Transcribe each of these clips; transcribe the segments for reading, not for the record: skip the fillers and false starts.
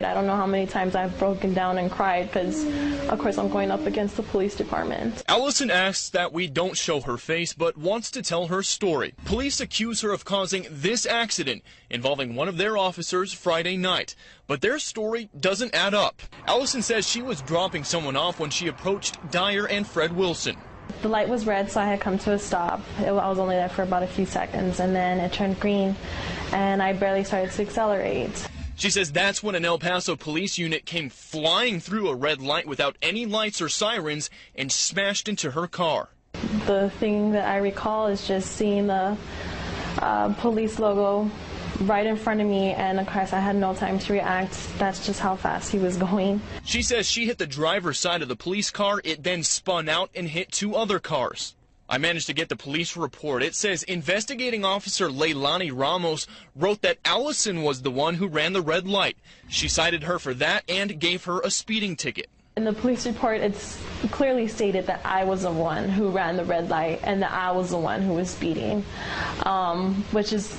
I don't know how many times I've broken down and cried because, of course, I'm going up against the police department. Allison asks that we don't show her face, but wants to tell her story. Police accuse her of causing this accident involving one of their officers Friday night, but their story doesn't add up. Allison says she was dropping someone off when she approached Dyer and Fred Wilson. The light was red, so I had come to a stop. I was only there for about a few seconds, and then it turned green, and I barely started to accelerate. She says that's when an El Paso police unit came flying through a red light without any lights or sirens and smashed into her car. The thing that I recall is just seeing the police logo right in front of me, and of course I had no time to react. That's just how fast he was going. She says she hit the driver's side of the police car. It then spun out and hit two other cars. I managed to get the police report. It says investigating officer Leilani Ramos wrote that Allison was the one who ran the red light. She cited her for that and gave her a speeding ticket. In the police report, it's clearly stated that I was the one who ran the red light and that I was the one who was speeding, which is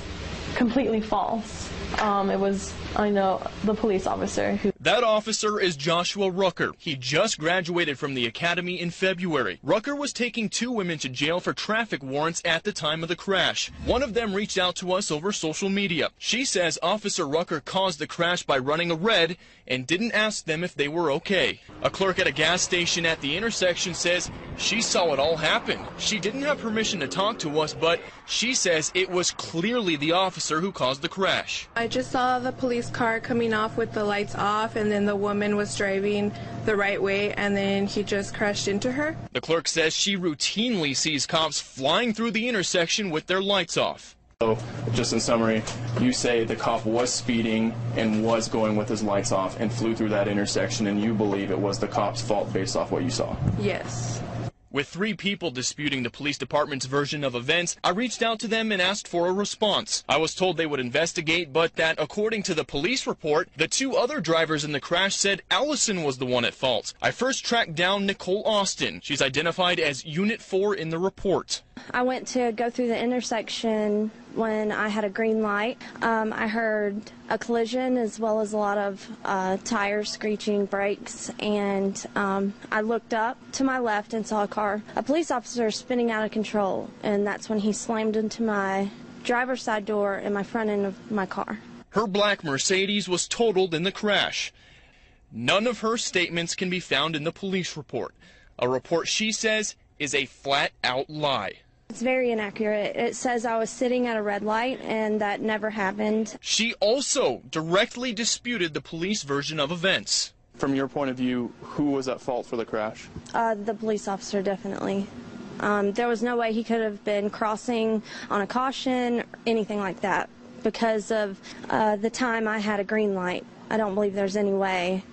completely false. It was, I know, the police officer who... That officer is Joshua Rucker. He just graduated from the academy in February. Rucker was taking two women to jail for traffic warrants at the time of the crash. One of them reached out to us over social media. She says Officer Rucker caused the crash by running a red and didn't ask them if they were okay. A clerk at a gas station at the intersection says she saw it all happen. She didn't have permission to talk to us, but she says it was clearly the officer who caused the crash. I just saw the police car coming off with the lights off, and then the woman was driving the right way, and then he just crashed into her. The clerk says she routinely sees cops flying through the intersection with their lights off. So, just in summary, you say the cop was speeding and was going with his lights off and flew through that intersection, and you believe it was the cop's fault based off what you saw? Yes. With three people disputing the police department's version of events, I reached out to them and asked for a response. I was told they would investigate, but that according to the police report, the two other drivers in the crash said Allison was the one at fault. I first tracked down Nicole Austin. She's identified as Unit 4 in the report. I went to go through the intersection when I had a green light. I heard a collision as well as a lot of tires screeching, brakes, and I looked up to my left and saw a police officer spinning out of control, and that's when he slammed into my driver's side door and my front end of my car. Her black Mercedes was totaled in the crash. None of her statements can be found in the police report, a report she says is a flat-out lie. It's very inaccurate. It says I was sitting at a red light, and that never happened. She also directly disputed the police version of events. From your point of view, who was at fault for the crash? The police officer, definitely. There was no way he could have been crossing on a caution or anything like that because of the time I had a green light. I don't believe there's any way,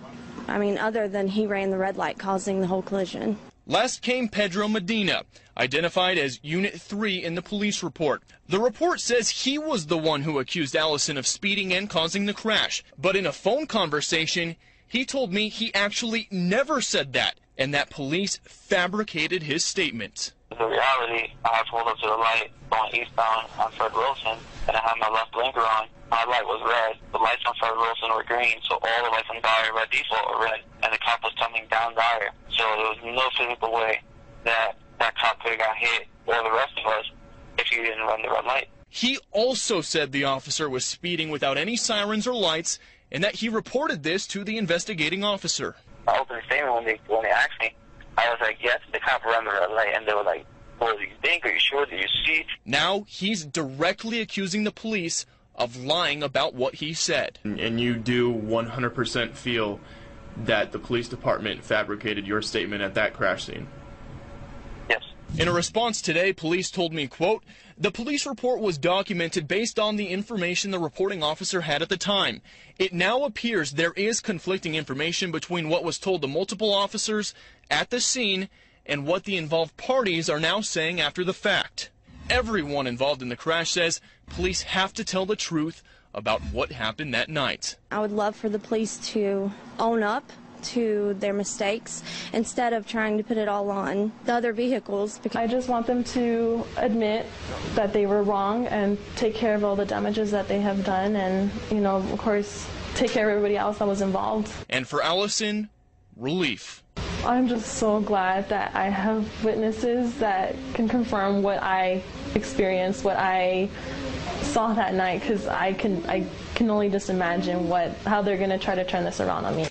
other than he ran the red light causing the whole collision. Last came Pedro Medina, identified as Unit 3 in the police report. The report says he was the one who accused Allison of speeding and causing the crash. But in a phone conversation, he told me he actually never said that, and that police fabricated his statement. The reality, I had pulled up to the light going eastbound on Fred Wilson, and I had my left blinker on. My light was red. The lights on Fred Wilson were green, so all the lights on Dyer by default were red, and the cop was coming down Dyer. So there was no physical way that that cop could have got hit, or the rest of us, if he didn't run the red light. He also said the officer was speeding without any sirens or lights, and that he reported this to the investigating officer. I opened the statement when they asked me. I was like, yes, the cop ran the red light, and they were like, well, do you think? Are you sure? Do you see? Now he's directly accusing the police of lying about what he said. And you do 100% feel that the police department fabricated your statement at that crash scene? Yes. In a response today, police told me, quote, the police report was documented based on the information the reporting officer had at the time. It now appears there is conflicting information between what was told to multiple officers at the scene and what the involved parties are now saying after the fact. Everyone involved in the crash says police have to tell the truth about what happened that night. I would love for the police to own up to their mistakes instead of trying to put it all on the other vehicles. I just want them to admit that they were wrong and take care of all the damages that they have done, and, of course, take care of everybody else that was involved. And for Allison, relief. I'm just so glad that I have witnesses that can confirm what I experienced, what I saw that night, because I can only just imagine how they're going to try to turn this around on me.